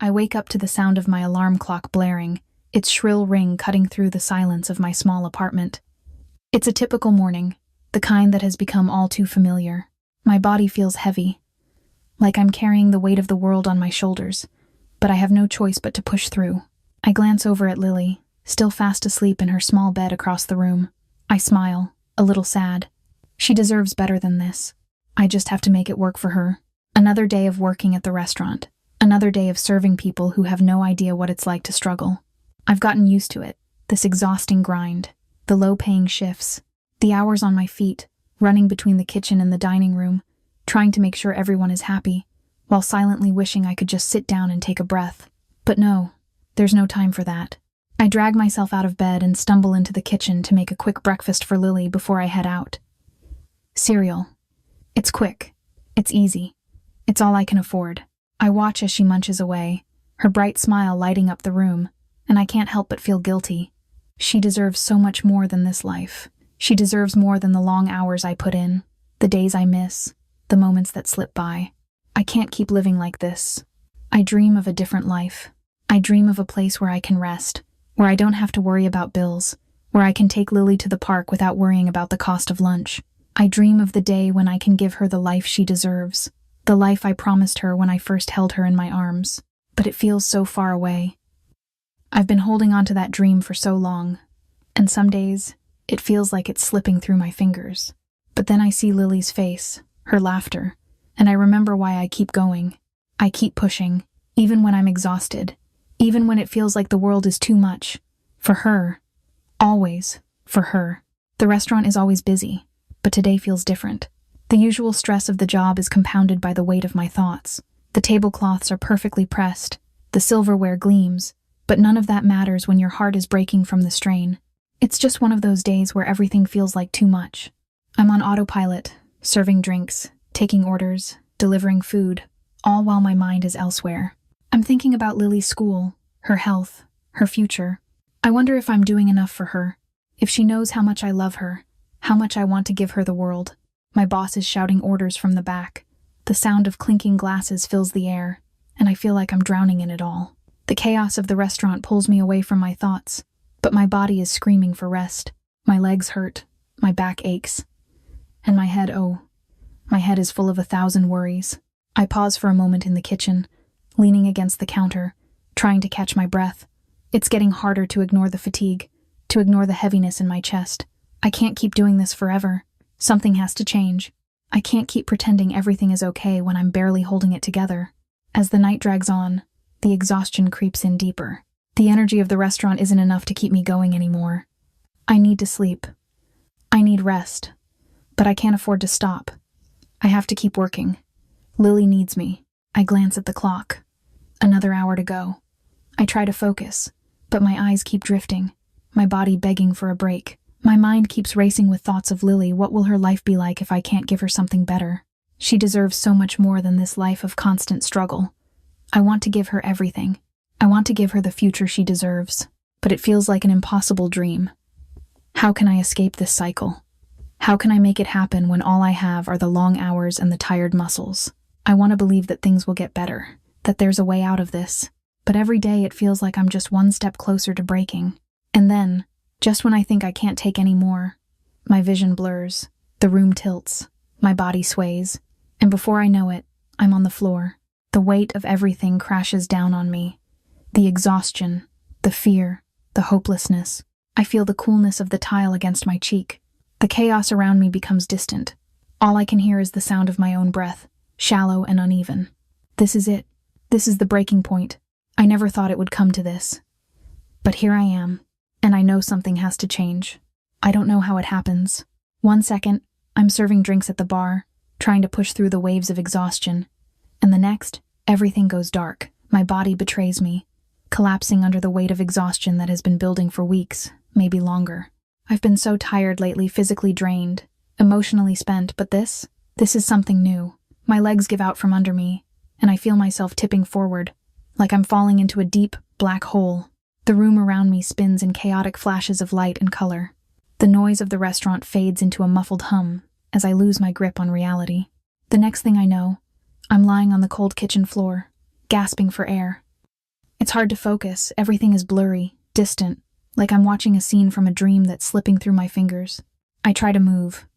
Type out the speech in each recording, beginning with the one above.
I wake up to the sound of my alarm clock blaring, its shrill ring cutting through the silence of my small apartment. It's a typical morning, the kind that has become all too familiar. My body feels heavy, like I'm carrying the weight of the world on my shoulders, but I have no choice but to push through. I glance over at Lily, still fast asleep in her small bed across the room. I smile, a little sad. She deserves better than this. I just have to make it work for her. Another day of working at the restaurant. Another day of serving people who have no idea what it's like to struggle. I've gotten used to it, this exhausting grind, the low-paying shifts, the hours on my feet, running between the kitchen and the dining room, trying to make sure everyone is happy, while silently wishing I could just sit down and take a breath. But no, there's no time for that. I drag myself out of bed and stumble into the kitchen to make a quick breakfast for Lily before I head out. Cereal. It's quick. It's easy. It's all I can afford. I watch as she munches away, her bright smile lighting up the room, and I can't help but feel guilty. She deserves so much more than this life. She deserves more than the long hours I put in, the days I miss, the moments that slip by. I can't keep living like this. I dream of a different life. I dream of a place where I can rest, where I don't have to worry about bills, where I can take Lily to the park without worrying about the cost of lunch. I dream of the day when I can give her the life she deserves, the life I promised her when I first held her in my arms. But it feels so far away. I've been holding on to that dream for so long, and some days it feels like it's slipping through my fingers. But then I see Lily's face, her laughter, and I remember why I keep going. I keep pushing, even when I'm exhausted, even when it feels like the world is too much. For her. Always. For her. The restaurant is always busy, but today feels different. The usual stress of the job is compounded by the weight of my thoughts. The tablecloths are perfectly pressed, the silverware gleams, but none of that matters when your heart is breaking from the strain. It's just one of those days where everything feels like too much. I'm on autopilot, serving drinks, taking orders, delivering food, all while my mind is elsewhere. I'm thinking about Lily's school, her health, her future. I wonder if I'm doing enough for her, if she knows how much I love her, how much I want to give her the world. My boss is shouting orders from the back. The sound of clinking glasses fills the air, and I feel like I'm drowning in it all. The chaos of the restaurant pulls me away from my thoughts, but my body is screaming for rest. My legs hurt, my back aches, and my head is full of 1,000 worries. I pause for a moment in the kitchen, leaning against the counter, trying to catch my breath. It's getting harder to ignore the fatigue, to ignore the heaviness in my chest. I can't keep doing this forever. Something has to change. I can't keep pretending everything is okay when I'm barely holding it together. As the night drags on, the exhaustion creeps in deeper. The energy of the restaurant isn't enough to keep me going anymore. I need to sleep. I need rest. But I can't afford to stop. I have to keep working. Lily needs me. I glance at the clock. Another hour to go. I try to focus, but my eyes keep drifting, my body begging for a break. My mind keeps racing with thoughts of Lily. What will her life be like if I can't give her something better? She deserves so much more than this life of constant struggle. I want to give her everything. I want to give her the future she deserves, but it feels like an impossible dream. How can I escape this cycle? How can I make it happen when all I have are the long hours and the tired muscles? I want to believe that things will get better, that there's a way out of this, but every day it feels like I'm just one step closer to breaking. And then, just when I think I can't take any more, my vision blurs, the room tilts, my body sways, and before I know it, I'm on the floor. The weight of everything crashes down on me. The exhaustion, the fear, the hopelessness. I feel the coolness of the tile against my cheek. The chaos around me becomes distant. All I can hear is the sound of my own breath, shallow and uneven. This is it. This is the breaking point. I never thought it would come to this. But here I am. And I know something has to change. I don't know how it happens. One second, I'm serving drinks at the bar, trying to push through the waves of exhaustion. And the next, everything goes dark. My body betrays me, collapsing under the weight of exhaustion that has been building for weeks, maybe longer. I've been so tired lately, physically drained, emotionally spent, but this is something new. My legs give out from under me, and I feel myself tipping forward, like I'm falling into a deep, black hole. The room around me spins in chaotic flashes of light and color. The noise of the restaurant fades into a muffled hum as I lose my grip on reality. The next thing I know, I'm lying on the cold kitchen floor, gasping for air. It's hard to focus, everything is blurry, distant, like I'm watching a scene from a dream that's slipping through my fingers. I try to move,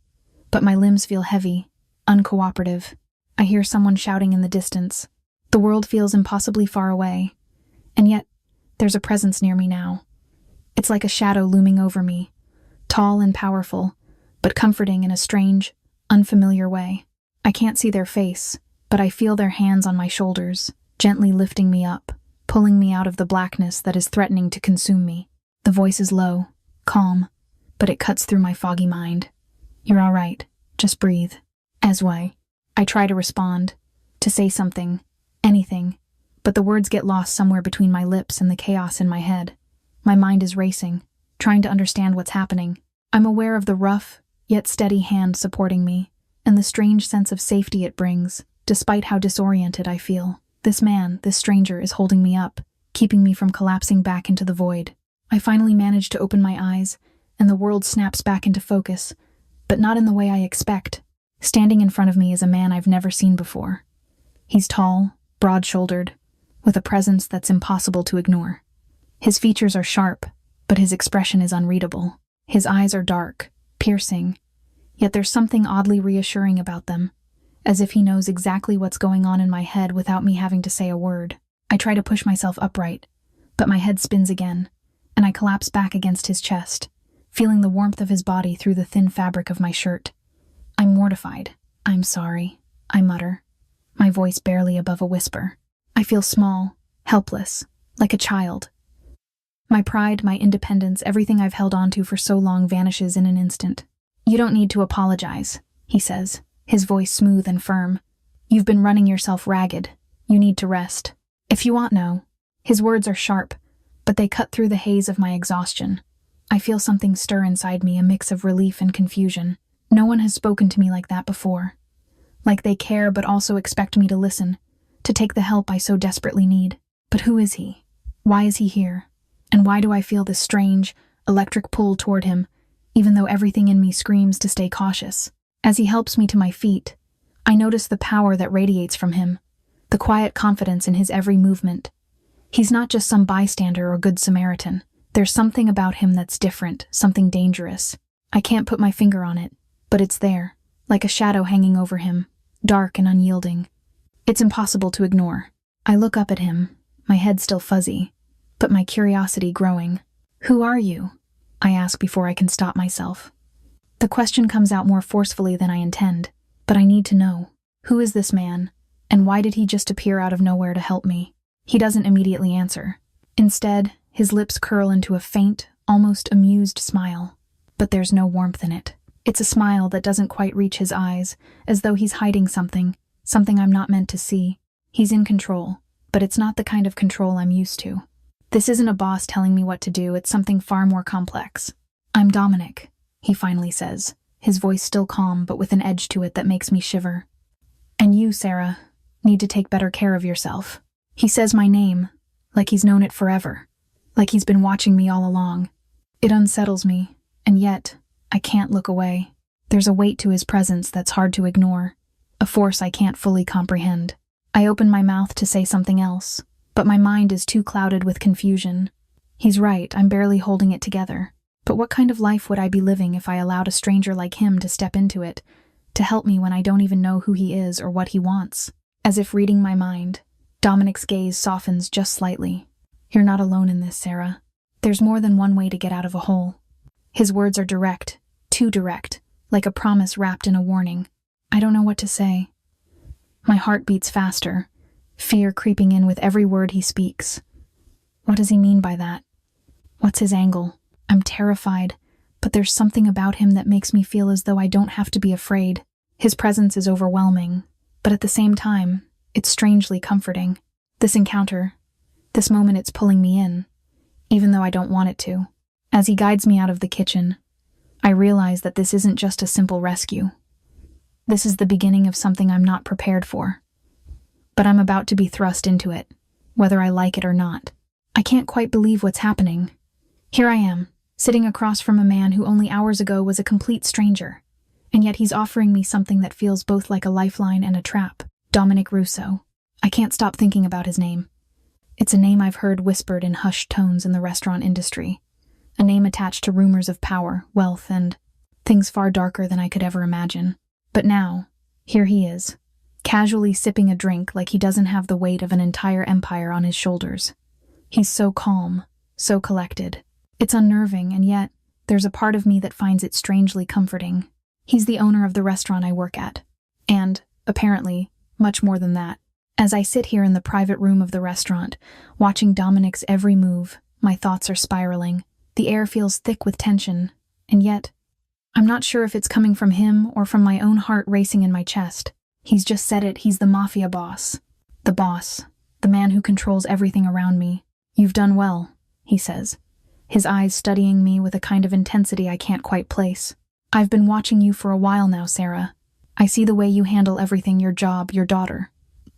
but my limbs feel heavy, uncooperative. I hear someone shouting in the distance. The world feels impossibly far away, and yet there's a presence near me now. It's like a shadow looming over me, tall and powerful, but comforting in a strange, unfamiliar way. I can't see their face, but I feel their hands on my shoulders, gently lifting me up, pulling me out of the blackness that is threatening to consume me. The voice is low, calm, but it cuts through my foggy mind. You're all right. Just breathe. Esway. I try to respond, to say something, anything, but the words get lost somewhere between my lips and the chaos in my head. My mind is racing, trying to understand what's happening. I'm aware of the rough, yet steady hand supporting me, and the strange sense of safety it brings, despite how disoriented I feel. This man, this stranger, is holding me up, keeping me from collapsing back into the void. I finally manage to open my eyes, and the world snaps back into focus, but not in the way I expect. Standing in front of me is a man I've never seen before. He's tall, broad-shouldered, with a presence that's impossible to ignore. His features are sharp, but his expression is unreadable. His eyes are dark, piercing, yet there's something oddly reassuring about them, as if he knows exactly what's going on in my head without me having to say a word. I try to push myself upright, but my head spins again, and I collapse back against his chest, feeling the warmth of his body through the thin fabric of my shirt. I'm mortified. I'm sorry, I mutter, my voice barely above a whisper. I feel small, helpless, like a child. My pride, my independence, everything I've held on to for so long vanishes in an instant. You don't need to apologize, he says, his voice smooth and firm. You've been running yourself ragged. You need to rest. If you want, no. His words are sharp, but they cut through the haze of my exhaustion. I feel something stir inside me, a mix of relief and confusion. No one has spoken to me like that before. Like they care but also expect me to listen, to take the help I so desperately need. But who is he? Why is he here? And why do I feel this strange, electric pull toward him, even though everything in me screams to stay cautious? As he helps me to my feet, I notice the power that radiates from him, the quiet confidence in his every movement. He's not just some bystander or good Samaritan. There's something about him that's different, something dangerous. I can't put my finger on it, but it's there, like a shadow hanging over him, dark and unyielding. It's impossible to ignore. I look up at him, my head still fuzzy, but my curiosity growing. Who are you? I ask before I can stop myself. The question comes out more forcefully than I intend, but I need to know. Who is this man, and why did he just appear out of nowhere to help me? He doesn't immediately answer. Instead, his lips curl into a faint, almost amused smile. But there's no warmth in it. It's a smile that doesn't quite reach his eyes, as though he's hiding something I'm not meant to see. He's in control, but it's not the kind of control I'm used to. This isn't a boss telling me what to do, it's something far more complex. I'm Dominic, he finally says, his voice still calm but with an edge to it that makes me shiver. And you, Sarah, need to take better care of yourself. He says my name, like he's known it forever, like he's been watching me all along. It unsettles me, and yet, I can't look away. There's a weight to his presence that's hard to ignore, a force I can't fully comprehend. I open my mouth to say something else, but my mind is too clouded with confusion. He's right, I'm barely holding it together. But what kind of life would I be living if I allowed a stranger like him to step into it, to help me when I don't even know who he is or what he wants? As if reading my mind, Dominic's gaze softens just slightly. You're not alone in this, Sarah. There's more than one way to get out of a hole. His words are direct, too direct, like a promise wrapped in a warning. I don't know what to say. My heart beats faster, fear creeping in with every word he speaks. What does he mean by that? What's his angle? I'm terrified, but there's something about him that makes me feel as though I don't have to be afraid. His presence is overwhelming, but at the same time, it's strangely comforting. This encounter, this moment, it's pulling me in, even though I don't want it to. As he guides me out of the kitchen, I realize that this isn't just a simple rescue. This is the beginning of something I'm not prepared for. But I'm about to be thrust into it, whether I like it or not. I can't quite believe what's happening. Here I am, sitting across from a man who only hours ago was a complete stranger, and yet he's offering me something that feels both like a lifeline and a trap. Dominic Russo. I can't stop thinking about his name. It's a name I've heard whispered in hushed tones in the restaurant industry. A name attached to rumors of power, wealth, and things far darker than I could ever imagine. But now, here he is, casually sipping a drink like he doesn't have the weight of an entire empire on his shoulders. He's so calm, so collected. It's unnerving, and yet, there's a part of me that finds it strangely comforting. He's the owner of the restaurant I work at. And, apparently, much more than that. As I sit here in the private room of the restaurant, watching Dominic's every move, my thoughts are spiraling. The air feels thick with tension, and yet, I'm not sure if it's coming from him or from my own heart racing in my chest. He's just said it, he's the mafia boss. The boss, the man who controls everything around me. You've done well, he says, his eyes studying me with a kind of intensity I can't quite place. I've been watching you for a while now, Sarah. I see the way you handle everything, your job, your daughter.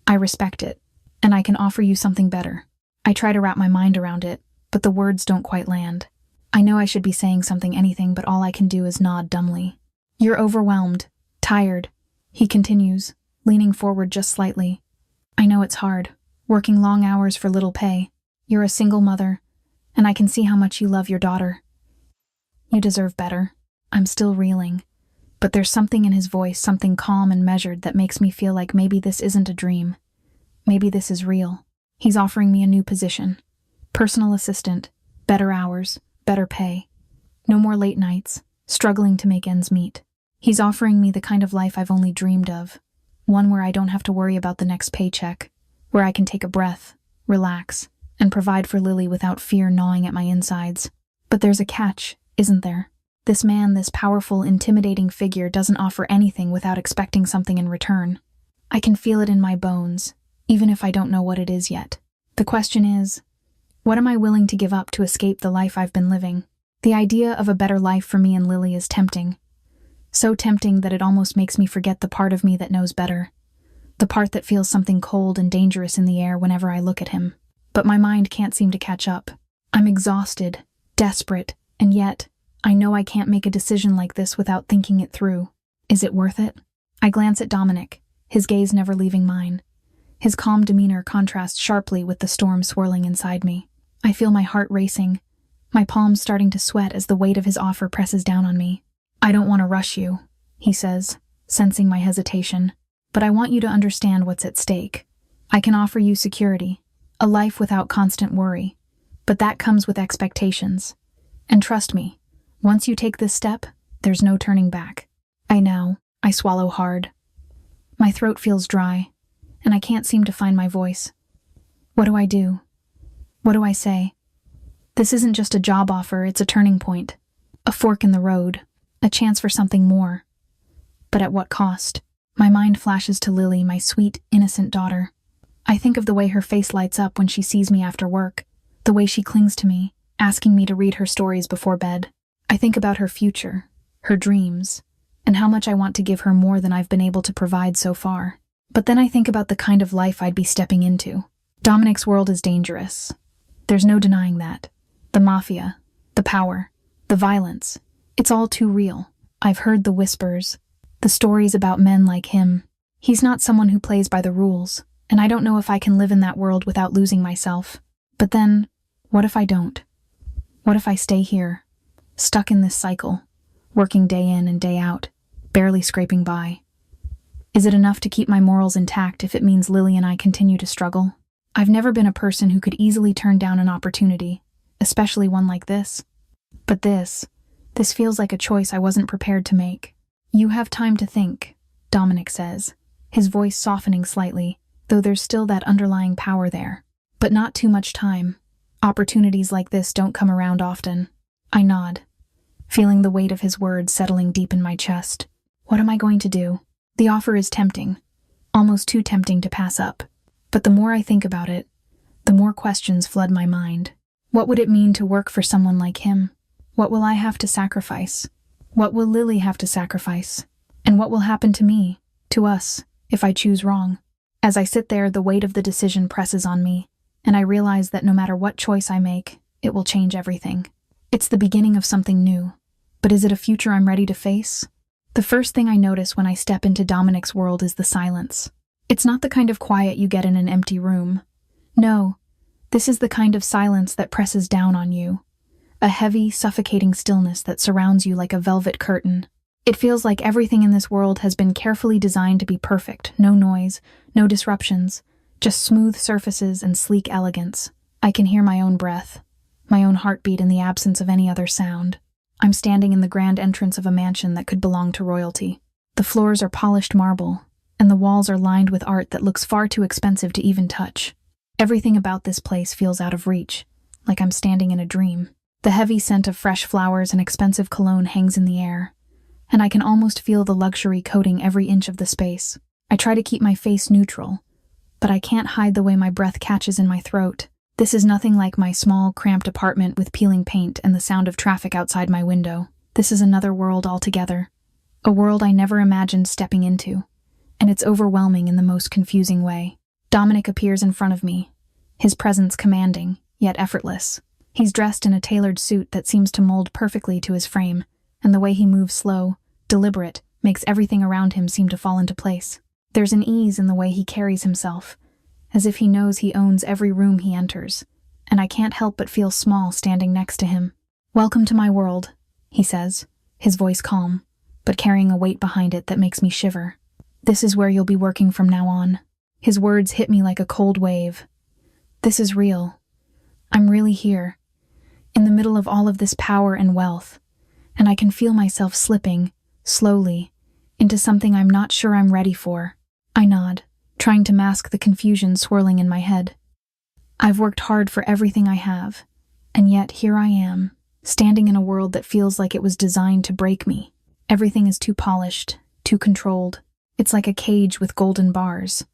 I respect it, and I can offer you something better. I try to wrap my mind around it, but the words don't quite land. I know I should be saying anything, but all I can do is nod dumbly. You're overwhelmed, tired, he continues, leaning forward just slightly. I know it's hard, working long hours for little pay. You're a single mother, and I can see how much you love your daughter. You deserve better. I'm still reeling, but there's something in his voice, something calm and measured that makes me feel like maybe this isn't a dream. Maybe this is real. He's offering me a new position. Personal assistant, better hours, better pay. No more late nights, struggling to make ends meet. He's offering me the kind of life I've only dreamed of. One where I don't have to worry about the next paycheck, where I can take a breath, relax, and provide for Lily without fear gnawing at my insides. But there's a catch, isn't there? This man, this powerful, intimidating figure doesn't offer anything without expecting something in return. I can feel it in my bones, even if I don't know what it is yet. The question is, what am I willing to give up to escape the life I've been living? The idea of a better life for me and Lily is tempting. So tempting that it almost makes me forget the part of me that knows better. The part that feels something cold and dangerous in the air whenever I look at him. But my mind can't seem to catch up. I'm exhausted, desperate, and yet, I know I can't make a decision like this without thinking it through. Is it worth it? I glance at Dominic, his gaze never leaving mine. His calm demeanor contrasts sharply with the storm swirling inside me. I feel my heart racing, my palms starting to sweat as the weight of his offer presses down on me. I don't want to rush you, he says, sensing my hesitation, but I want you to understand what's at stake. I can offer you security, a life without constant worry, but that comes with expectations. And trust me, once you take this step, there's no turning back. I swallow hard. My throat feels dry, and I can't seem to find my voice. What do I do? What do I say? This isn't just a job offer, it's a turning point. A fork in the road. A chance for something more. But at what cost? My mind flashes to Lily, my sweet, innocent daughter. I think of the way her face lights up when she sees me after work, the way she clings to me, asking me to read her stories before bed. I think about her future, her dreams, and how much I want to give her more than I've been able to provide so far. But then I think about the kind of life I'd be stepping into. Dominic's world is dangerous. There's no denying that. The mafia, the power, the violence. It's all too real. I've heard the whispers, the stories about men like him. He's not someone who plays by the rules, and I don't know if I can live in that world without losing myself. But then, what if I don't? What if I stay here, stuck in this cycle, working day in and day out, barely scraping by? Is it enough to keep my morals intact if it means Lily and I continue to struggle? I've never been a person who could easily turn down an opportunity, especially one like this. But this feels like a choice I wasn't prepared to make. You have time to think, Dominic says, his voice softening slightly, though there's still that underlying power there. But not too much time. Opportunities like this don't come around often. I nod, feeling the weight of his words settling deep in my chest. What am I going to do? The offer is tempting, almost too tempting to pass up. But the more I think about it, the more questions flood my mind. What would it mean to work for someone like him? What will I have to sacrifice? What will Lily have to sacrifice? And what will happen to me, to us, if I choose wrong? As I sit there, the weight of the decision presses on me, and I realize that no matter what choice I make, it will change everything. It's the beginning of something new. But is it a future I'm ready to face? The first thing I notice when I step into Dominic's world is the silence. It's not the kind of quiet you get in an empty room. No, This is the kind of silence that presses down on you, a heavy, suffocating stillness that surrounds you like a velvet curtain. It feels like everything in this world has been carefully designed to be perfect, no noise, no disruptions, just smooth surfaces and sleek elegance. I can hear my own breath, my own heartbeat in the absence of any other sound. I'm standing in the grand entrance of a mansion that could belong to royalty. The floors are polished marble, and the walls are lined with art that looks far too expensive to even touch. Everything about this place feels out of reach, like I'm standing in a dream. The heavy scent of fresh flowers and expensive cologne hangs in the air, and I can almost feel the luxury coating every inch of the space. I try to keep my face neutral, but I can't hide the way my breath catches in my throat. This is nothing like my small, cramped apartment with peeling paint and the sound of traffic outside my window. This is another world altogether, a world I never imagined stepping into, and it's overwhelming in the most confusing way. Dominic appears in front of me, his presence commanding, yet effortless. He's dressed in a tailored suit that seems to mold perfectly to his frame, and the way he moves slow, deliberate, makes everything around him seem to fall into place. There's an ease in the way he carries himself, as if he knows he owns every room he enters, and I can't help but feel small standing next to him. "Welcome to my world," he says, his voice calm, but carrying a weight behind it that makes me shiver. "This is where you'll be working from now on." His words hit me like a cold wave. This is real. I'm really here, in the middle of all of this power and wealth, and I can feel myself slipping, slowly, into something I'm not sure I'm ready for. I nod, trying to mask the confusion swirling in my head. I've worked hard for everything I have, and yet here I am, standing in a world that feels like it was designed to break me. Everything is too polished, too controlled. It's like a cage with golden bars.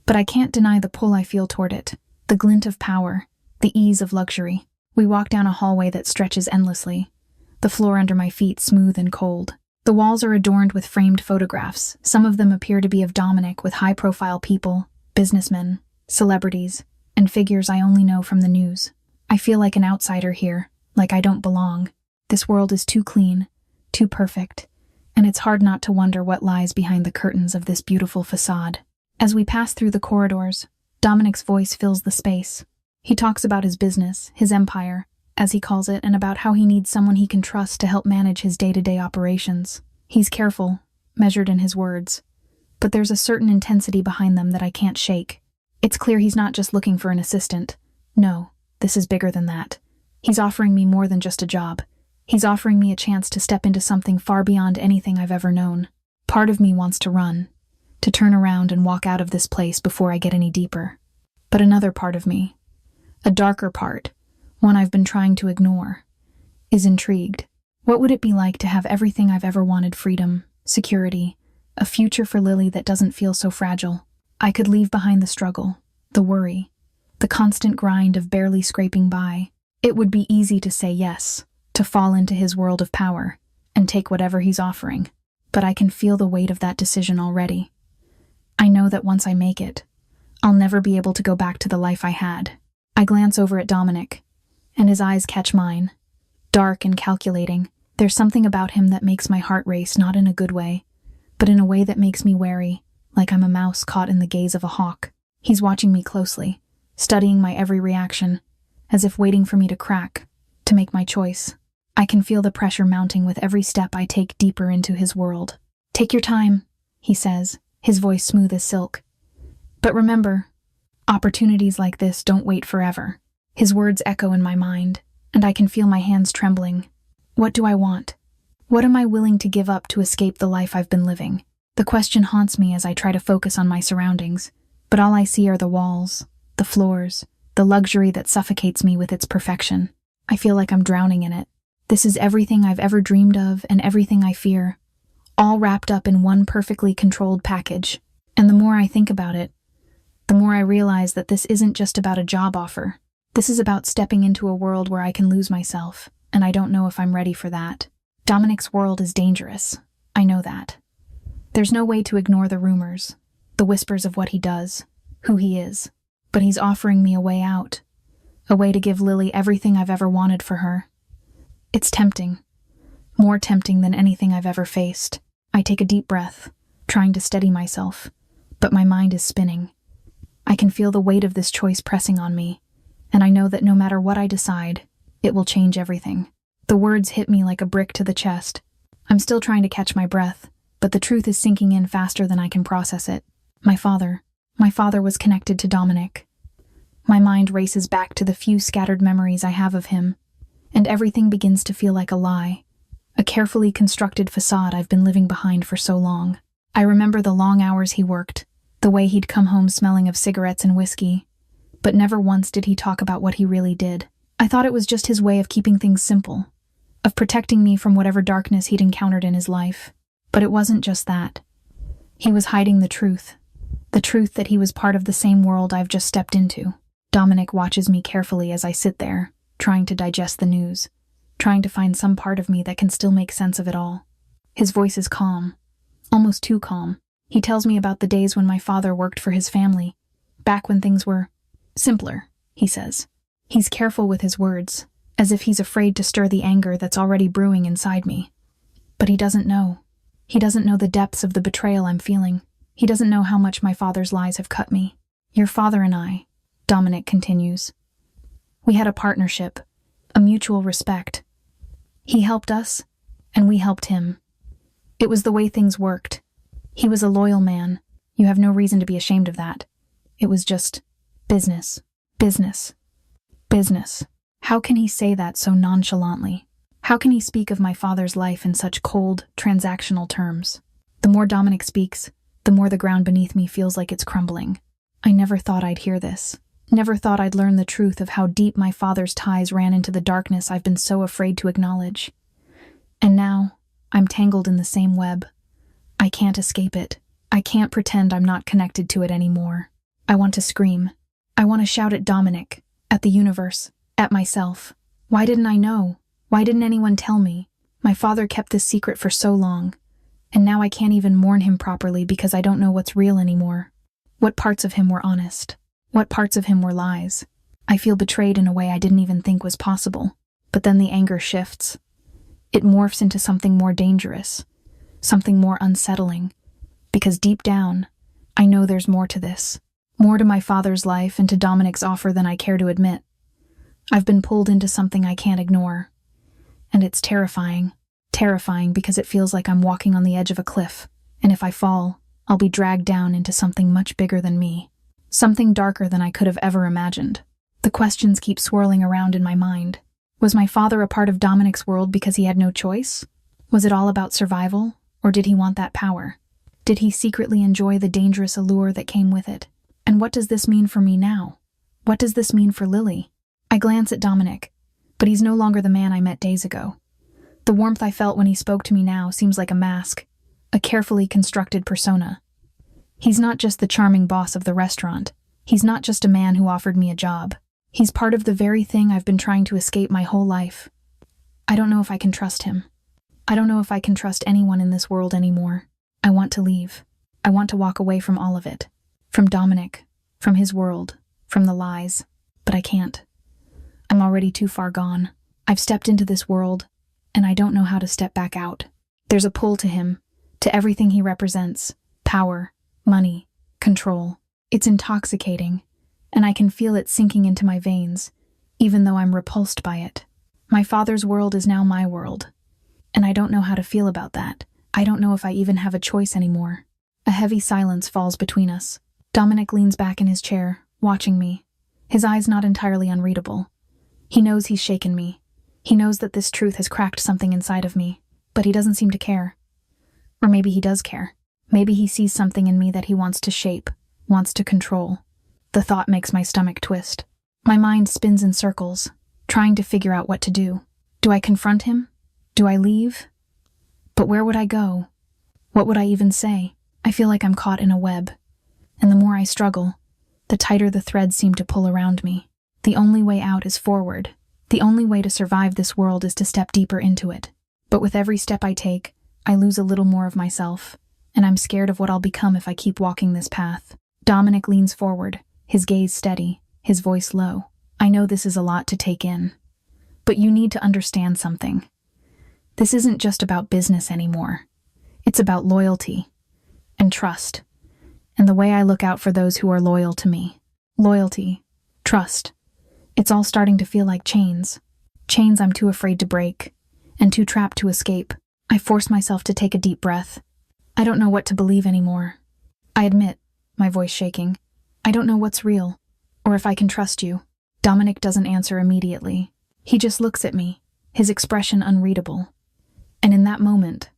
But I can't deny the pull I feel toward it, the glint of power, the ease of luxury. We walk down a hallway that stretches endlessly, the floor under my feet smooth and cold. The walls are adorned with framed photographs. Some of them appear to be of Dominic, with high-profile people, businessmen, celebrities, and figures I only know from the news. I feel like an outsider here, like I don't belong. This world is too clean, too perfect, and it's hard not to wonder what lies behind the curtains of this beautiful facade. As we pass through the corridors, Dominic's voice fills the space. He talks about his business, his empire, as he calls it, and about how he needs someone he can trust to help manage his day-to-day operations. He's careful, measured in his words, but there's a certain intensity behind them that I can't shake. It's clear he's not just looking for an assistant. No, this is bigger than that. He's offering me more than just a job. He's offering me a chance to step into something far beyond anything I've ever known. Part of me wants to run, to turn around and walk out of this place before I get any deeper. But another part of me, a darker part, one I've been trying to ignore, is intrigued. What would it be like to have everything I've ever wanted: freedom, security, a future for Lily that doesn't feel so fragile? I could leave behind the struggle, the worry, the constant grind of barely scraping by. It would be easy to say yes, to fall into his world of power, and take whatever he's offering. But I can feel the weight of that decision already. I know that once I make it, I'll never be able to go back to the life I had. I glance over at Dominic, and his eyes catch mine. Dark and calculating, there's something about him that makes my heart race, not in a good way, but in a way that makes me wary, like I'm a mouse caught in the gaze of a hawk. He's watching me closely, studying my every reaction, as if waiting for me to crack, to make my choice. I can feel the pressure mounting with every step I take deeper into his world. "Take your time," he says, his voice smooth as silk. "But remember, opportunities like this don't wait forever." His words echo in my mind, and I can feel my hands trembling. What do I want? What am I willing to give up to escape the life I've been living? The question haunts me as I try to focus on my surroundings, but all I see are the walls, the floors, the luxury that suffocates me with its perfection. I feel like I'm drowning in it. This is everything I've ever dreamed of and everything I fear, all wrapped up in one perfectly controlled package. And the more I think about it, the more I realize that this isn't just about a job offer. This is about stepping into a world where I can lose myself, and I don't know if I'm ready for that. Dominic's world is dangerous. I know that. There's no way to ignore the rumors, the whispers of what he does, who he is. But he's offering me a way out, a way to give Lily everything I've ever wanted for her. It's tempting, more tempting than anything I've ever faced. I take a deep breath, trying to steady myself, but my mind is spinning. I can feel the weight of this choice pressing on me, and I know that no matter what I decide, it will change everything. The words hit me like a brick to the chest. I'm still trying to catch my breath, but the truth is sinking in faster than I can process it. My father was connected to Dominic. My mind races back to the few scattered memories I have of him, and everything begins to feel like a lie, a carefully constructed facade I've been living behind for so long. I remember the long hours he worked, the way he'd come home smelling of cigarettes and whiskey, but never once did he talk about what he really did. I thought it was just his way of keeping things simple, of protecting me from whatever darkness he'd encountered in his life. But it wasn't just that. He was hiding the truth that he was part of the same world I've just stepped into. Dominic watches me carefully as I sit there, trying to digest the news, trying to find some part of me that can still make sense of it all. His voice is calm, almost too calm. He tells me about the days when my father worked for his family, back when things were simpler, he says. He's careful with his words, as if he's afraid to stir the anger that's already brewing inside me. But he doesn't know. He doesn't know the depths of the betrayal I'm feeling. He doesn't know how much my father's lies have cut me. Your father and I, Dominic continues. We had a partnership, a mutual respect. He helped us, and we helped him. It was the way things worked. He was a loyal man. You have no reason to be ashamed of that. It was just business, business, business. How can he say that so nonchalantly? How can he speak of my father's life in such cold, transactional terms? The more Dominic speaks, the more the ground beneath me feels like it's crumbling. I never thought I'd hear this. Never thought I'd learn the truth of how deep my father's ties ran into the darkness I've been so afraid to acknowledge. And now, I'm tangled in the same web. I can't escape it. I can't pretend I'm not connected to it anymore. I want to scream. I want to shout at Dominic, at the universe, at myself. Why didn't I know? Why didn't anyone tell me? My father kept this secret for so long, and now I can't even mourn him properly because I don't know what's real anymore. What parts of him were honest? What parts of him were lies? I feel betrayed in a way I didn't even think was possible. But then the anger shifts. It morphs into something more dangerous, something more unsettling, because deep down, I know there's more to this. More to my father's life and to Dominic's offer than I care to admit. I've been pulled into something I can't ignore. And it's terrifying. Terrifying because it feels like I'm walking on the edge of a cliff, and if I fall, I'll be dragged down into something much bigger than me. Something darker than I could have ever imagined. The questions keep swirling around in my mind. Was my father a part of Dominic's world because he had no choice? Was it all about survival, or did he want that power? Did he secretly enjoy the dangerous allure that came with it? And what does this mean for me now? What does this mean for Lily? I glance at Dominic, but he's no longer the man I met days ago. The warmth I felt when he spoke to me now seems like a mask, a carefully constructed persona. He's not just the charming boss of the restaurant. He's not just a man who offered me a job. He's part of the very thing I've been trying to escape my whole life. I don't know if I can trust him. I don't know if I can trust anyone in this world anymore. I want to leave. I want to walk away from all of it. From Dominic, from his world, from the lies. But I can't. I'm already too far gone. I've stepped into this world, and I don't know how to step back out. There's a pull to him, to everything he represents. Power, money, control. It's intoxicating, and I can feel it sinking into my veins, even though I'm repulsed by it. My father's world is now my world, and I don't know how to feel about that. I don't know if I even have a choice anymore. A heavy silence falls between us. Dominic leans back in his chair, watching me, his eyes not entirely unreadable. He knows he's shaken me. He knows that this truth has cracked something inside of me, but he doesn't seem to care. Or maybe he does care. Maybe he sees something in me that he wants to shape, wants to control. The thought makes my stomach twist. My mind spins in circles, trying to figure out what to do. Do I confront him? Do I leave? But where would I go? What would I even say? I feel like I'm caught in a web, and the more I struggle, the tighter the threads seem to pull around me. The only way out is forward. The only way to survive this world is to step deeper into it. But with every step I take, I lose a little more of myself, and I'm scared of what I'll become if I keep walking this path. Dominic leans forward, his gaze steady, his voice low. I know this is a lot to take in, but you need to understand something. This isn't just about business anymore. It's about loyalty and trust, and the way I look out for those who are loyal to me. Loyalty, trust, It's all starting to feel like chains. Chains I'm too afraid to break, and too trapped to escape. I force myself to take a deep breath. I don't know what to believe anymore. I admit, my voice shaking. I don't know what's real, or if I can trust you. Dominic doesn't answer immediately. He just looks at me, his expression unreadable. And in that moment,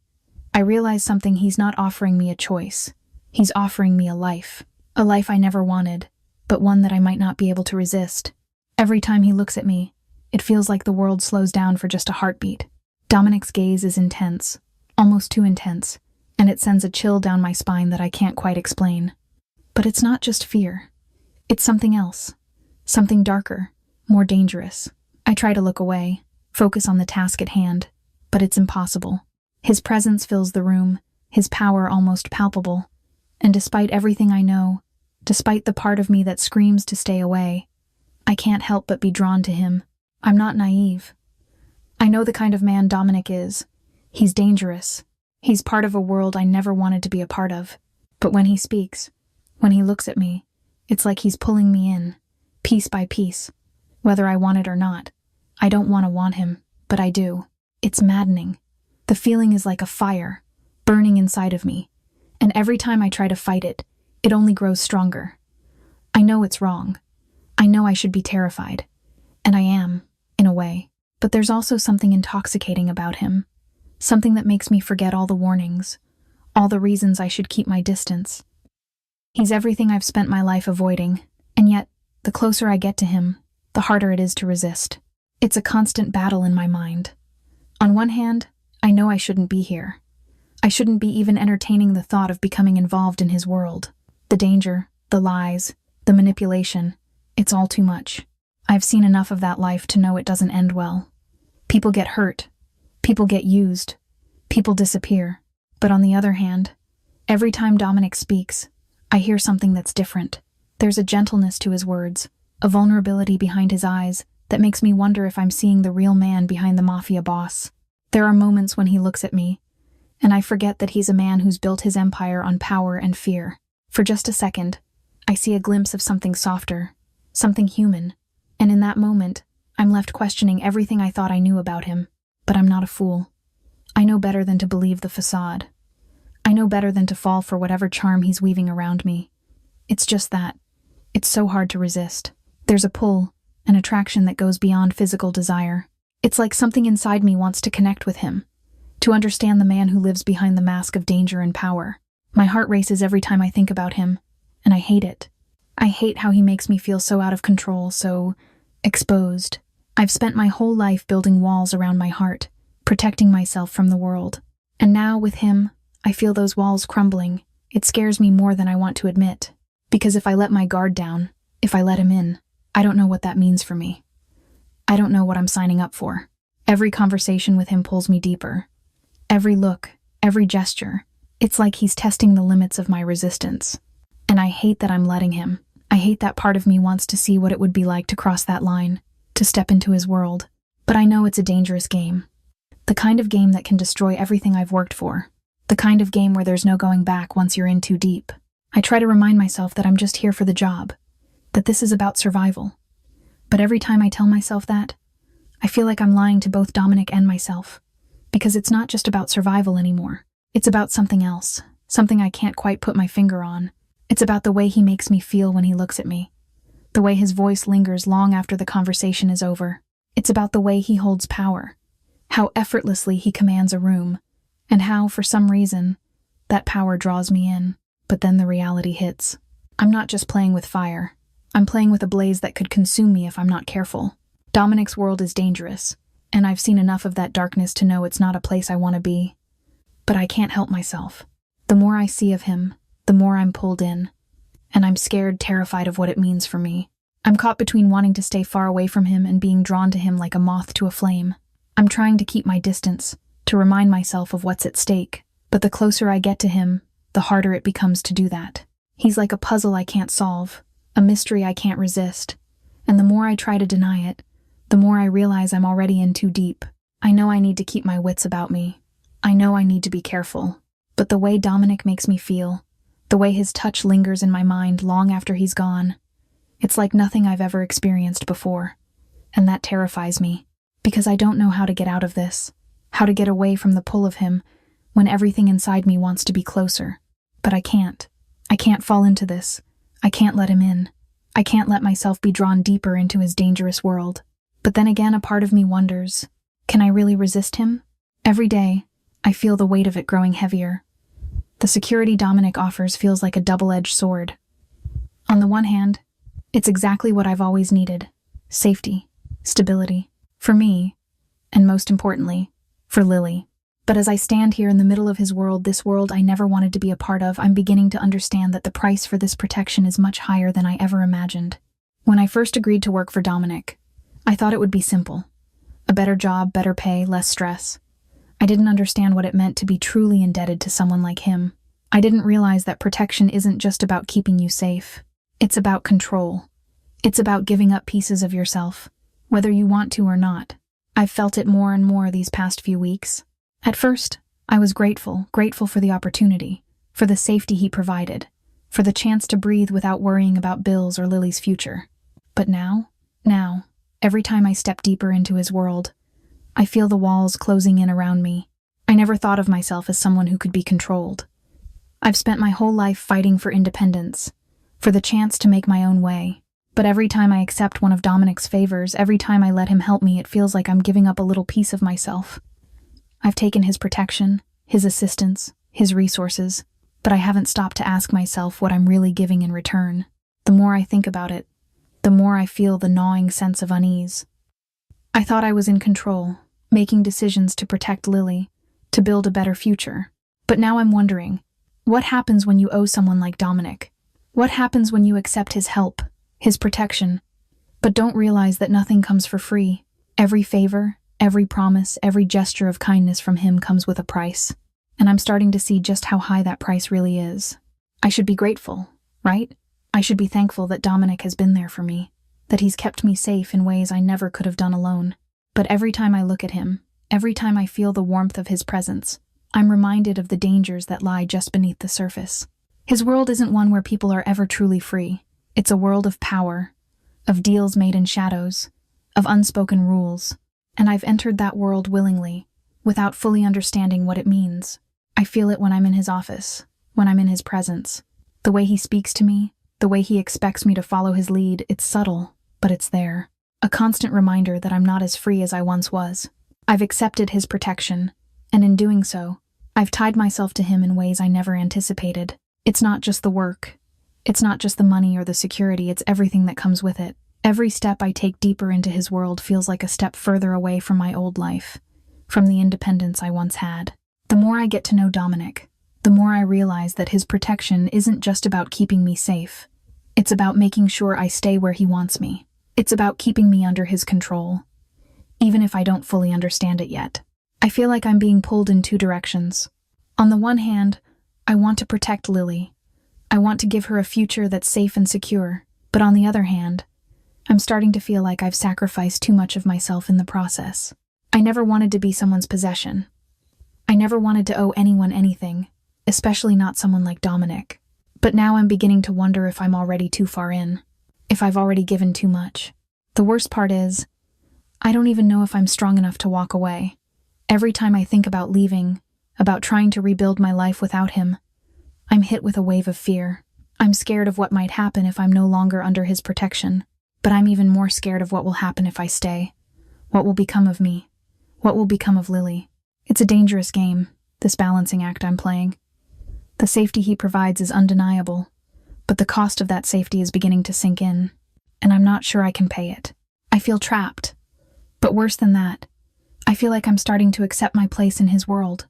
I realize something. He's not offering me a choice. He's offering me a life I never wanted, but one that I might not be able to resist. Every time he looks at me, it feels like the world slows down for just a heartbeat. Dominic's gaze is intense, almost too intense, and it sends a chill down my spine that I can't quite explain. But it's not just fear. It's something else. Something darker, more dangerous. I try to look away, focus on the task at hand, but it's impossible. His presence fills the room, his power almost palpable. And despite everything I know, despite the part of me that screams to stay away, I can't help but be drawn to him. I'm not naive. I know the kind of man Dominic is. He's dangerous. He's part of a world I never wanted to be a part of. But when he speaks, when he looks at me, it's like he's pulling me in, piece by piece. Whether I want it or not, I don't want him, but I do. It's maddening. The feeling is like a fire, burning inside of me. And every time I try to fight it, it only grows stronger. I know it's wrong. I know I should be terrified. And I am, in a way. But there's also something intoxicating about him. Something that makes me forget all the warnings, all the reasons I should keep my distance. He's everything I've spent my life avoiding, and yet, the closer I get to him, the harder it is to resist. It's a constant battle in my mind. On one hand, I know I shouldn't be here. I shouldn't be even entertaining the thought of becoming involved in his world. The danger, the lies, the manipulation, it's all too much. I've seen enough of that life to know it doesn't end well. People get hurt. People get used. People disappear. But on the other hand, every time Dominic speaks, I hear something that's different. There's a gentleness to his words, a vulnerability behind his eyes that makes me wonder if I'm seeing the real man behind the mafia boss. There are moments when he looks at me, and I forget that he's a man who's built his empire on power and fear. For just a second, I see a glimpse of something softer, something human, and in that moment, I'm left questioning everything I thought I knew about him. But I'm not a fool. I know better than to believe the facade. I know better than to fall for whatever charm he's weaving around me. It's just that. It's so hard to resist. There's a pull, an attraction that goes beyond physical desire. It's like something inside me wants to connect with him, to understand the man who lives behind the mask of danger and power. My heart races every time I think about him, and I hate it. I hate how he makes me feel so out of control, so exposed. I've spent my whole life building walls around my heart, protecting myself from the world. And now, with him, I feel those walls crumbling. It scares me more than I want to admit. Because if I let my guard down, if I let him in, I don't know what that means for me. I don't know what I'm signing up for. Every conversation with him pulls me deeper. Every look, every gesture, it's like he's testing the limits of my resistance. And I hate that I'm letting him. I hate that part of me wants to see what it would be like to cross that line, to step into his world. But I know it's a dangerous game. The kind of game that can destroy everything I've worked for. The kind of game where there's no going back once you're in too deep. I try to remind myself that I'm just here for the job, that this is about survival. But every time I tell myself that, I feel like I'm lying to both Dominic and myself. Because it's not just about survival anymore. It's about something else, something I can't quite put my finger on. It's about the way he makes me feel when he looks at me. The way his voice lingers long after the conversation is over. It's about the way he holds power. How effortlessly he commands a room. And how, for some reason, that power draws me in. But then the reality hits. I'm not just playing with fire. I'm playing with a blaze that could consume me if I'm not careful. Dominic's world is dangerous, and I've seen enough of that darkness to know it's not a place I want to be. But I can't help myself. The more I see of him, the more I'm pulled in. And I'm scared, terrified of what it means for me. I'm caught between wanting to stay far away from him and being drawn to him like a moth to a flame. I'm trying to keep my distance, to remind myself of what's at stake. But the closer I get to him, the harder it becomes to do that. He's like a puzzle I can't solve, a mystery I can't resist. And the more I try to deny it, the more I realize I'm already in too deep. I know I need to keep my wits about me. I know I need to be careful. But the way Dominic makes me feel, the way his touch lingers in my mind long after he's gone, it's like nothing I've ever experienced before. and that terrifies me, because I don't know how to get out of this, how to get away from the pull of him when everything inside me wants to be closer. But I can't. I can't fall into this. I can't let him in. I can't let myself be drawn deeper into his dangerous world. But then again, a part of me wonders, can I really resist him? Every day, I feel the weight of it growing heavier. The security Dominic offers feels like a double-edged sword. On the one hand, it's exactly what I've always needed: safety, stability, for me, and most importantly, for Lily. But as I stand here in the middle of his world, this world I never wanted to be a part of, I'm beginning to understand that the price for this protection is much higher than I ever imagined. When I first agreed to work for Dominic, I thought it would be simple. A better job, better pay, less stress. I didn't understand what it meant to be truly indebted to someone like him. I didn't realize that protection isn't just about keeping you safe. It's about control. It's about giving up pieces of yourself, whether you want to or not. I've felt it more and more these past few weeks. At first, I was grateful for the opportunity, for the safety he provided, for the chance to breathe without worrying about bills or Lily's future. But now, every time I step deeper into his world, I feel the walls closing in around me. I never thought of myself as someone who could be controlled. I've spent my whole life fighting for independence, for the chance to make my own way. But every time I accept one of Dominic's favors, every time I let him help me, it feels like I'm giving up a little piece of myself. I've taken his protection, his assistance, his resources, but I haven't stopped to ask myself what I'm really giving in return. The more I think about it, the more I feel the gnawing sense of unease. I thought I was in control, making decisions to protect Lily, to build a better future. But now I'm wondering, what happens when you owe someone like Dominic? What happens when you accept his help, his protection, but don't realize that nothing comes for free? Every favor, every promise, every gesture of kindness from him comes with a price. And I'm starting to see just how high that price really is. I should be grateful, right? I should be thankful that Dominic has been there for me, that he's kept me safe in ways I never could have done alone. But every time I look at him, every time I feel the warmth of his presence, I'm reminded of the dangers that lie just beneath the surface. His world isn't one where people are ever truly free. It's a world of power, of deals made in shadows, of unspoken rules. And I've entered that world willingly, without fully understanding what it means. I feel it when I'm in his office, when I'm in his presence. The way he speaks to me, the way he expects me to follow his lead, it's subtle, but it's there. A constant reminder that I'm not as free as I once was. I've accepted his protection, and in doing so, I've tied myself to him in ways I never anticipated. It's not just the work. It's not just the money or the security, it's everything that comes with it. Every step I take deeper into his world feels like a step further away from my old life, from the independence I once had. The more I get to know Dominic, the more I realize that his protection isn't just about keeping me safe. It's about making sure I stay where he wants me. It's about keeping me under his control, even if I don't fully understand it yet. I feel like I'm being pulled in two directions. On the one hand, I want to protect Lily. I want to give her a future that's safe and secure. But on the other hand, I'm starting to feel like I've sacrificed too much of myself in the process. I never wanted to be someone's possession. I never wanted to owe anyone anything, especially not someone like Dominic. But now I'm beginning to wonder if I'm already too far in, if I've already given too much. The worst part is, I don't even know if I'm strong enough to walk away. Every time I think about leaving, about trying to rebuild my life without him, I'm hit with a wave of fear. I'm scared of what might happen if I'm no longer under his protection. But I'm even more scared of what will happen if I stay. What will become of me? What will become of Lily? It's a dangerous game, this balancing act I'm playing. The safety he provides is undeniable, but the cost of that safety is beginning to sink in, and I'm not sure I can pay it. I feel trapped. But worse than that, I feel like I'm starting to accept my place in his world.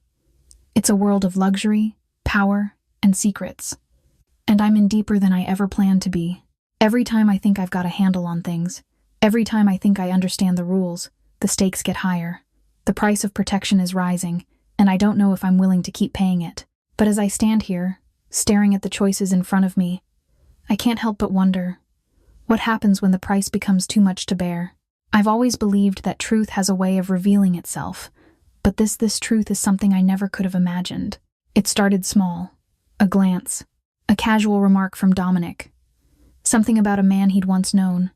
It's a world of luxury, power, and secrets. And I'm in deeper than I ever planned to be. Every time I think I've got a handle on things, every time I think I understand the rules, the stakes get higher. The price of protection is rising, and I don't know if I'm willing to keep paying it. But as I stand here, staring at the choices in front of me, I can't help but wonder, what happens when the price becomes too much to bear? I've always believed that truth has a way of revealing itself, but this truth is something I never could have imagined. It started small. A glance, a casual remark from Dominic. Something about a man he'd once known.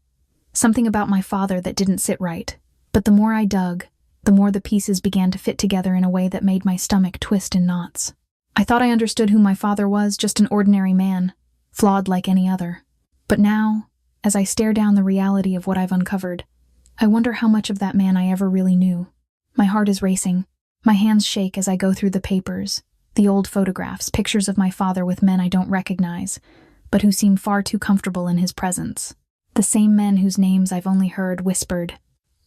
something about my father that didn't sit right. But the more I dug, the more the pieces began to fit together in a way that made my stomach twist in knots. I thought I understood who my father was, just an ordinary man, flawed like any other. But now, as I stare down the reality of what I've uncovered, I wonder how much of that man I ever really knew. My heart is racing. My hands shake as I go through the papers, the old photographs, pictures of my father with men I don't recognize, but who seem far too comfortable in his presence. The same men whose names I've only heard whispered,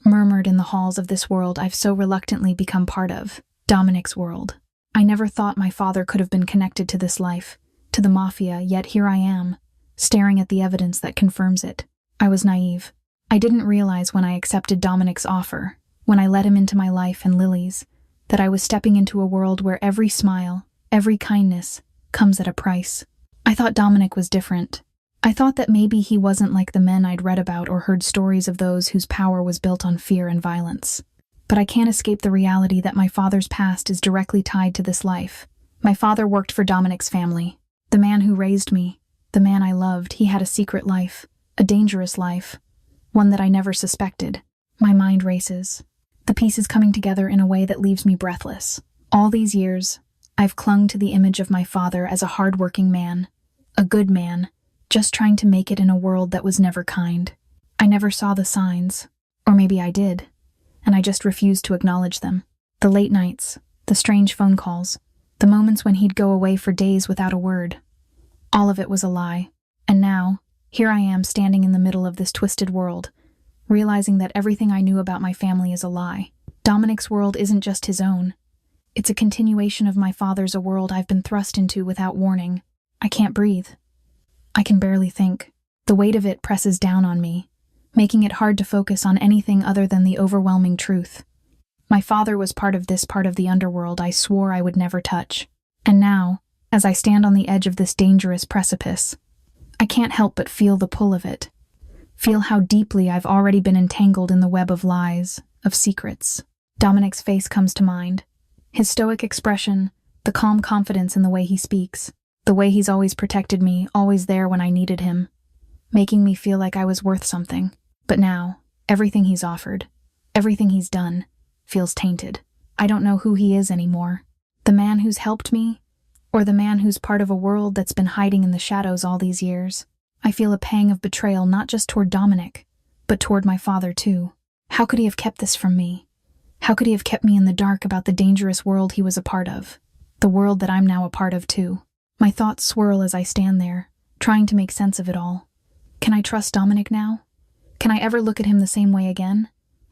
murmured in the halls of this world I've so reluctantly become part of, Dominic's world. I never thought my father could have been connected to this life, to the mafia, yet here I am, staring at the evidence that confirms it. I was naive. I didn't realize when I accepted Dominic's offer, when I let him into my life and Lily's, that I was stepping into a world where every smile, every kindness, comes at a price. I thought Dominic was different. I thought that maybe he wasn't like the men I'd read about or heard stories of, those whose power was built on fear and violence. But I can't escape the reality that my father's past is directly tied to this life. My father worked for Dominic's family. The man who raised me, the man I loved, he had a secret life, a dangerous life, one that I never suspected. My mind races, the pieces coming together in a way that leaves me breathless. All these years, I've clung to the image of my father as a hardworking man, a good man, just trying to make it in a world that was never kind. I never saw the signs, or maybe I did, and I just refused to acknowledge them. The late nights, the strange phone calls, the moments when he'd go away for days without a word. All of it was a lie. And now, here I am standing in the middle of this twisted world, realizing that everything I knew about my family is a lie. Dominic's world isn't just his own. It's a continuation of my father's, a world I've been thrust into without warning. I can't breathe. I can barely think. The weight of it presses down on me, making it hard to focus on anything other than the overwhelming truth. My father was part of this part of the underworld I swore I would never touch. And now, as I stand on the edge of this dangerous precipice, I can't help but feel the pull of it. Feel how deeply I've already been entangled in the web of lies, of secrets. Dominic's face comes to mind. His stoic expression, the calm confidence in the way he speaks, the way he's always protected me, always there when I needed him, making me feel like I was worth something. But now, everything he's offered, everything he's done, feels tainted. I don't know who he is anymore. The man who's helped me, or the man who's part of a world that's been hiding in the shadows all these years. I feel a pang of betrayal, not just toward Dominic, but toward my father too. How could he have kept this from me? How could he have kept me in the dark about the dangerous world he was a part of? The world that I'm now a part of too. My thoughts swirl as I stand there, trying to make sense of it all. Can I trust Dominic now? Can I ever look at him the same way again?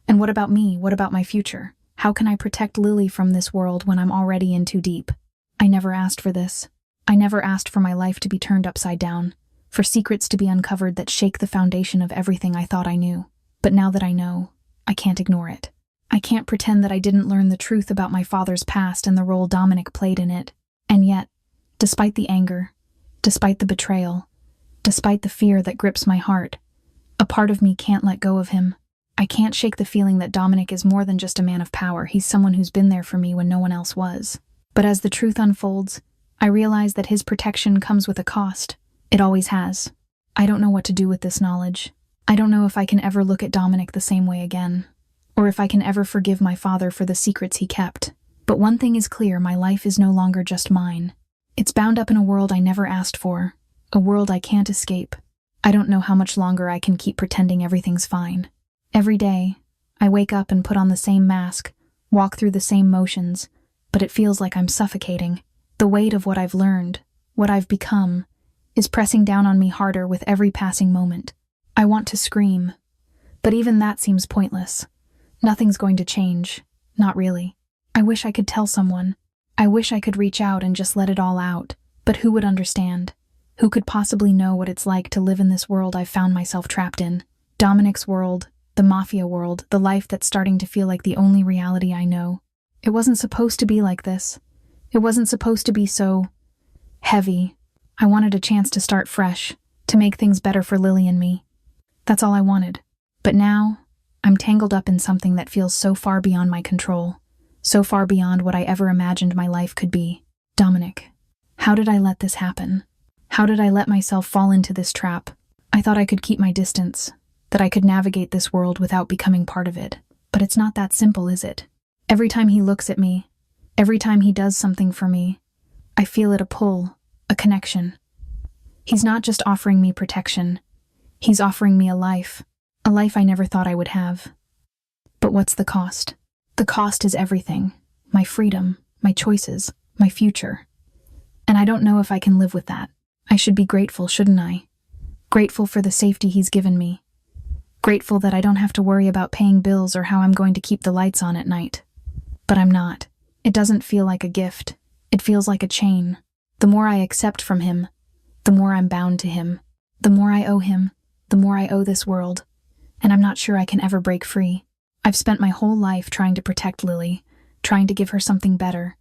And what about me? What about my future? How can I protect Lily from this world when I'm already in too deep? I never asked for this. I never asked for my life to be turned upside down, for secrets to be uncovered that shake the foundation of everything I thought I knew. But now that I know, I can't ignore it. I can't pretend that I didn't learn the truth about my father's past and the role Dominic played in it. And yet, despite the anger, despite the betrayal, despite the fear that grips my heart, a part of me can't let go of him. I can't shake the feeling that Dominic is more than just a man of power. He's someone who's been there for me when no one else was. But as the truth unfolds, I realize that his protection comes with a cost. It always has. I don't know what to do with this knowledge. I don't know if I can ever look at Dominic the same way again, or if I can ever forgive my father for the secrets he kept. But one thing is clear, my life is no longer just mine. It's bound up in a world I never asked for, a world I can't escape. I don't know how much longer I can keep pretending everything's fine. Every day, I wake up and put on the same mask, walk through the same motions, but it feels like I'm suffocating. The weight of what I've learned, what I've become, is pressing down on me harder with every passing moment. I want to scream, but even that seems pointless. Nothing's going to change. Not really. I wish I could tell someone. I wish I could reach out and just let it all out. But who would understand? Who could possibly know what it's like to live in this world I've found myself trapped in? Dominic's world, the mafia world, the life that's starting to feel like the only reality I know. It wasn't supposed to be like this. It wasn't supposed to be so heavy. I wanted a chance to start fresh, to make things better for Lily and me. That's all I wanted. But now, I'm tangled up in something that feels so far beyond my control, so far beyond what I ever imagined my life could be. Dominic, how did I let this happen? How did I let myself fall into this trap? I thought I could keep my distance, that I could navigate this world without becoming part of it. But it's not that simple, is it? Every time he looks at me, every time he does something for me, I feel it a pull, a connection. He's not just offering me protection, he's offering me a life I never thought I would have. But what's the cost? The cost is everything. My freedom, my choices, my future. And I don't know if I can live with that. I should be grateful, shouldn't I? Grateful for the safety he's given me. Grateful that I don't have to worry about paying bills or how I'm going to keep the lights on at night. But I'm not. It doesn't feel like a gift. It feels like a chain. The more I accept from him, the more I'm bound to him. The more I owe him, the more I owe this world. And I'm not sure I can ever break free. I've spent my whole life trying to protect Lily, trying to give her something better.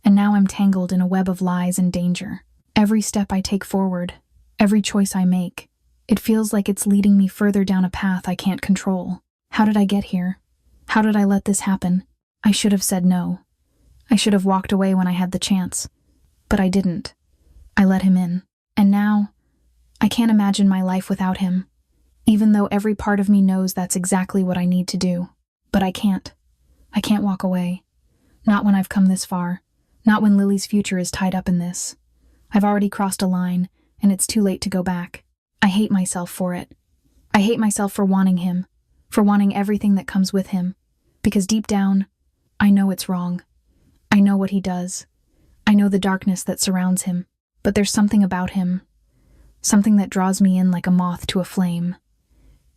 And now I'm tangled in a web of lies and danger. Every step I take forward, every choice I make, it feels like it's leading me further down a path I can't control. How did I get here? How did I let this happen? I should have said no. I should have walked away when I had the chance. But I didn't. I let him in. And now, I can't imagine my life without him, even though every part of me knows that's exactly what I need to do. But I can't. I can't walk away. Not when I've come this far. Not when Lily's future is tied up in this. I've already crossed a line, and it's too late to go back. I hate myself for it. I hate myself for wanting him, for wanting everything that comes with him, because deep down, I know it's wrong. I know what he does. I know the darkness that surrounds him, but there's something about him, something that draws me in like a moth to a flame.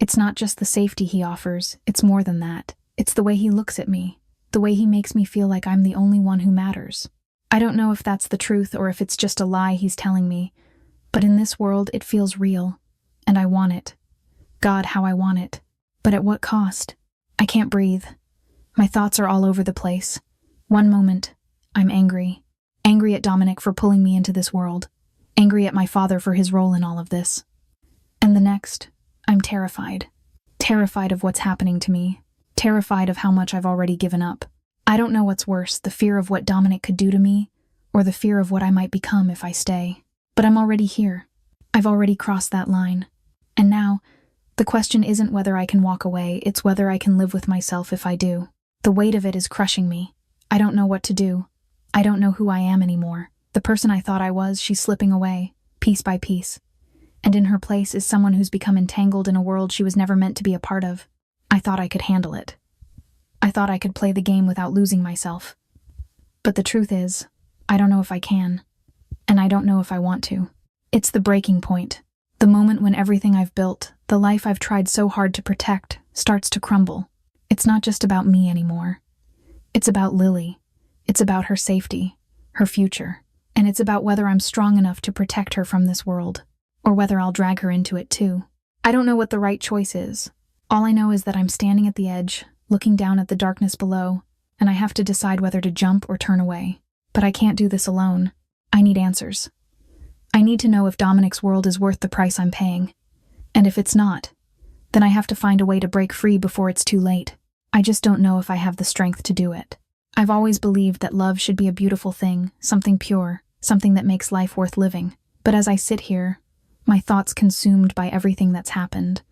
It's not just the safety he offers, it's more than that. It's the way he looks at me, the way he makes me feel like I'm the only one who matters. I don't know if that's the truth or if it's just a lie he's telling me, but in this world it feels real, and I want it. God, how I want it. But at what cost? I can't breathe. My thoughts are all over the place. One moment, I'm angry. Angry at Dominic for pulling me into this world. Angry at my father for his role in all of this. And the next, I'm terrified. Terrified of what's happening to me. Terrified of how much I've already given up. I don't know what's worse, the fear of what Dominic could do to me, or the fear of what I might become if I stay. But I'm already here. I've already crossed that line. And now, the question isn't whether I can walk away, it's whether I can live with myself if I do. The weight of it is crushing me. I don't know what to do. I don't know who I am anymore. The person I thought I was, she's slipping away, piece by piece. And in her place is someone who's become entangled in a world she was never meant to be a part of. I thought I could handle it. I thought I could play the game without losing myself. But the truth is, I don't know if I can. And I don't know if I want to. It's the breaking point. The moment when everything I've built, the life I've tried so hard to protect, starts to crumble. It's not just about me anymore. It's about Lily. It's about her safety, her future. And it's about whether I'm strong enough to protect her from this world, or whether I'll drag her into it too. I don't know what the right choice is. All I know is that I'm standing at the edge, looking down at the darkness below, and I have to decide whether to jump or turn away. But I can't do this alone. I need answers. I need to know if Dominic's world is worth the price I'm paying. And if it's not, then I have to find a way to break free before it's too late. I just don't know if I have the strength to do it. I've always believed that love should be a beautiful thing, something pure, something that makes life worth living. But as I sit here, my thoughts consumed by everything that's happened,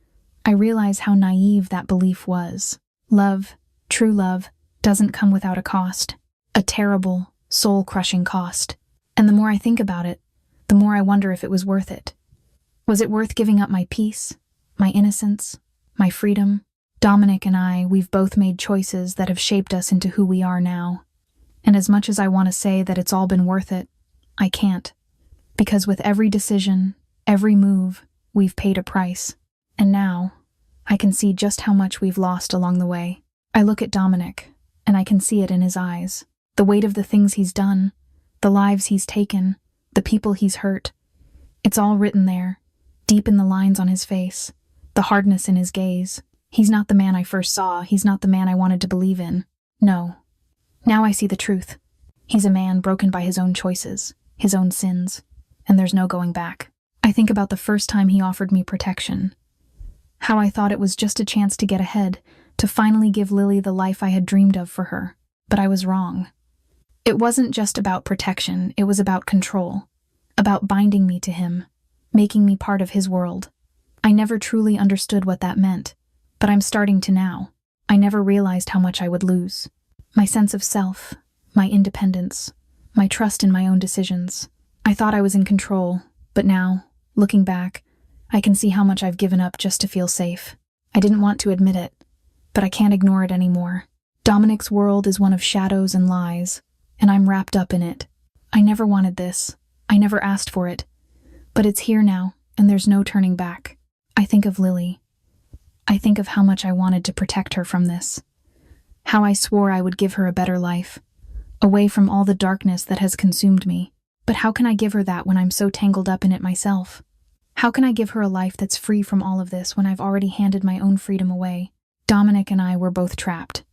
I realize how naive that belief was. Love, true love, doesn't come without a cost. A terrible, soul-crushing cost. And the more I think about it, the more I wonder if it was worth it. Was it worth giving up my peace, my innocence, my freedom? Dominic and I, we've both made choices that have shaped us into who we are now. And as much as I want to say that it's all been worth it, I can't. Because with every decision, every move, we've paid a price. And now, I can see just how much we've lost along the way. I look at Dominic, and I can see it in his eyes. The weight of the things he's done, the lives he's taken, the people he's hurt. It's all written there, deep in the lines on his face, the hardness in his gaze. He's not the man I first saw, he's not the man I wanted to believe in. No. Now I see the truth. He's a man broken by his own choices, his own sins, and there's no going back. I think about the first time he offered me protection. How I thought it was just a chance to get ahead, to finally give Lily the life I had dreamed of for her. But I was wrong. It wasn't just about protection, it was about control. About binding me to him, making me part of his world. I never truly understood what that meant, but I'm starting to now. I never realized how much I would lose. My sense of self, my independence, my trust in my own decisions. I thought I was in control, but now, looking back, I can see how much I've given up just to feel safe. I didn't want to admit it, but I can't ignore it anymore. Dominic's world is one of shadows and lies, and I'm wrapped up in it. I never wanted this. I never asked for it. But it's here now, and there's no turning back. I think of Lily. I think of how much I wanted to protect her from this. How I swore I would give her a better life, away from all the darkness that has consumed me. But how can I give her that when I'm so tangled up in it myself? How can I give her a life that's free from all of this when I've already handed my own freedom away? Dominic and I were both trapped.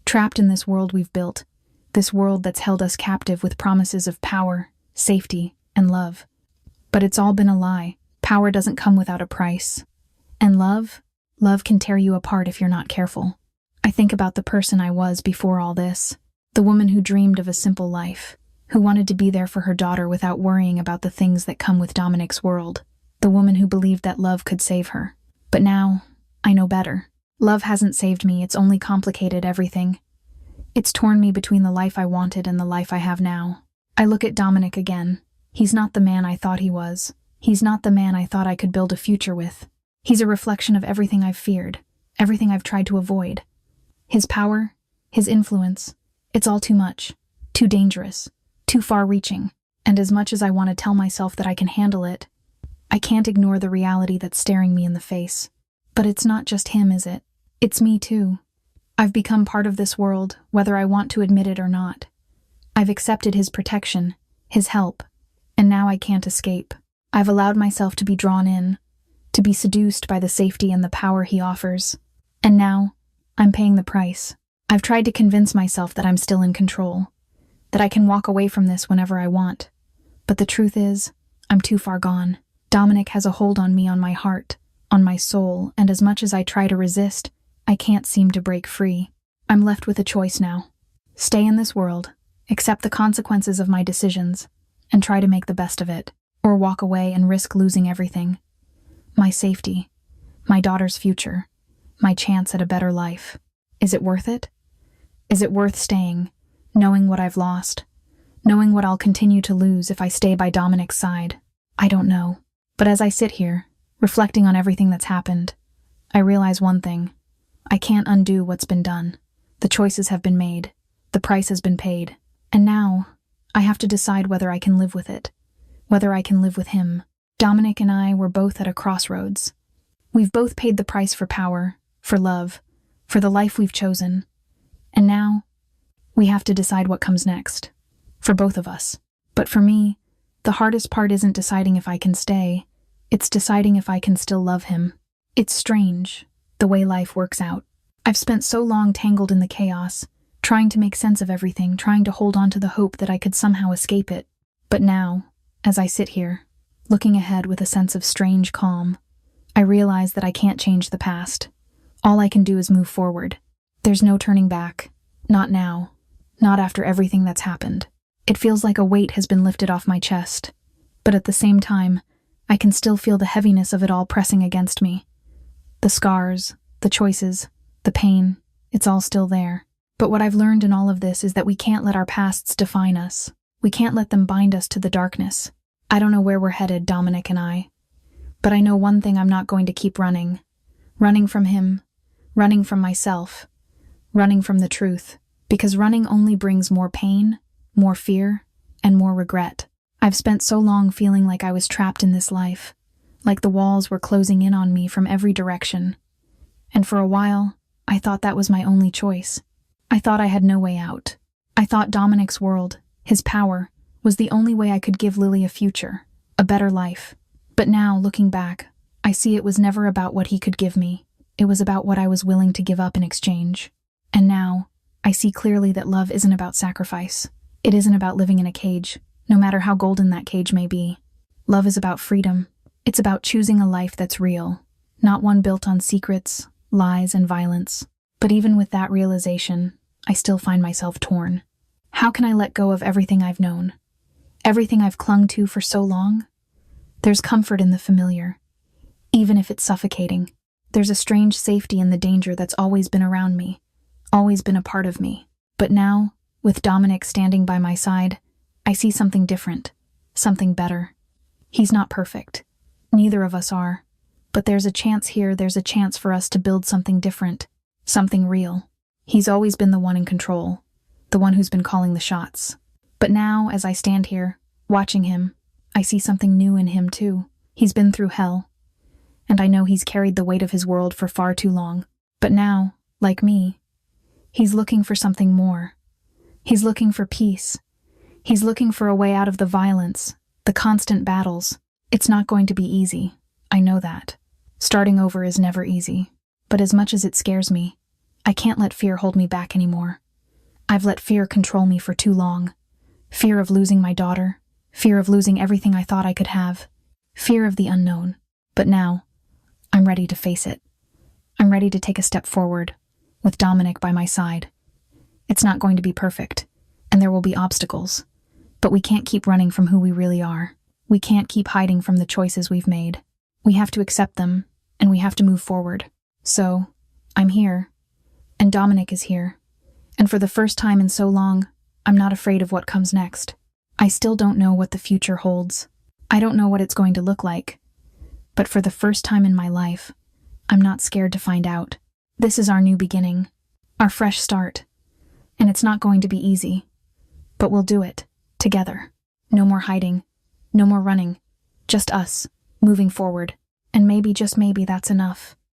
Trapped in this world we've built. This world that's held us captive with promises of power, safety, and love. But it's all been a lie. Power doesn't come without a price. And love can tear you apart if you're not careful. I think about the person I was before all this. The woman who dreamed of a simple life. Who wanted to be there for her daughter without worrying about the things that come with Dominic's world. The woman who believed that love could save her. But now, I know better. Love hasn't saved me, it's only complicated everything. It's torn me between the life I wanted and the life I have now. I look at Dominic again. He's not the man I thought he was. He's not the man I thought I could build a future with. He's a reflection of everything I've feared, everything I've tried to avoid. His power, his influence, it's all too much, too dangerous, too far-reaching. And as much as I want to tell myself that I can handle it, I can't ignore the reality that's staring me in the face. But it's not just him, is it? It's me too. I've become part of this world, whether I want to admit it or not. I've accepted his protection, his help, and now I can't escape. I've allowed myself to be drawn in, to be seduced by the safety and the power he offers. And now, I'm paying the price. I've tried to convince myself that I'm still in control, that I can walk away from this whenever I want. But the truth is, I'm too far gone. Dominic has a hold on me, on my heart, on my soul, and as much as I try to resist, I can't seem to break free. I'm left with a choice now. Stay in this world, accept the consequences of my decisions, and try to make the best of it, or walk away and risk losing everything. My safety, my daughter's future, my chance at a better life. Is it worth it? Is it worth staying, knowing what I've lost, knowing what I'll continue to lose if I stay by Dominic's side? I don't know. But as I sit here, reflecting on everything that's happened, I realize one thing. I can't undo what's been done. The choices have been made. The price has been paid. And now, I have to decide whether I can live with it. Whether I can live with him. Dominic and I were both at a crossroads. We've both paid the price for power, for love, for the life we've chosen. And now, we have to decide what comes next. For both of us. But for me, the hardest part isn't deciding if I can stay. It's deciding if I can still love him. It's strange, the way life works out. I've spent so long tangled in the chaos, trying to make sense of everything, trying to hold on to the hope that I could somehow escape it. But now, as I sit here, looking ahead with a sense of strange calm, I realize that I can't change the past. All I can do is move forward. There's no turning back. Not now. Not after everything that's happened. It feels like a weight has been lifted off my chest. But at the same time, I can still feel the heaviness of it all pressing against me. The scars, the choices, the pain, it's all still there. But what I've learned in all of this is that we can't let our pasts define us. We can't let them bind us to the darkness. I don't know where we're headed, Dominic and I. But I know one thing, I'm not going to keep running. Running from him. Running from myself. Running from the truth. Because running only brings more pain, more fear, and more regret. I've spent so long feeling like I was trapped in this life, like the walls were closing in on me from every direction. And for a while, I thought that was my only choice. I thought I had no way out. I thought Dominic's world, his power, was the only way I could give Lily a future, a better life. But now, looking back, I see it was never about what he could give me. It was about what I was willing to give up in exchange. And now, I see clearly that love isn't about sacrifice. It isn't about living in a cage, no matter how golden that cage may be. Love is about freedom. It's about choosing a life that's real, not one built on secrets, lies, and violence. But even with that realization, I still find myself torn. How can I let go of everything I've known? Everything I've clung to for so long? There's comfort in the familiar. even if it's suffocating. There's a strange safety in the danger that's always been around me, always been a part of me. But now, with Dominic standing by my side, I see something different, something better. He's not perfect. Neither of us are. But there's a chance here, there's a chance for us to build something different, something real. He's always been the one in control, the one who's been calling the shots. But now, as I stand here, watching him, I see something new in him too. He's been through hell, and I know he's carried the weight of his world for far too long. But now, like me, he's looking for something more. He's looking for peace. He's looking for a way out of the violence, the constant battles. It's not going to be easy. I know that. Starting over is never easy. But as much as it scares me, I can't let fear hold me back anymore. I've let fear control me for too long. Fear of losing my daughter. Fear of losing everything I thought I could have. Fear of the unknown. But now, I'm ready to face it. I'm ready to take a step forward, with Dominic by my side. It's not going to be perfect, and there will be obstacles. But we can't keep running from who we really are. We can't keep hiding from the choices we've made. We have to accept them, and we have to move forward. So, I'm here, and Dominic is here. And for the first time in so long, I'm not afraid of what comes next. I still don't know what the future holds. I don't know what it's going to look like. But for the first time in my life, I'm not scared to find out. This is our new beginning, our fresh start. And it's not going to be easy. But we'll do it, together. No more hiding, no more running. Just us, moving forward. And maybe, just maybe, that's enough.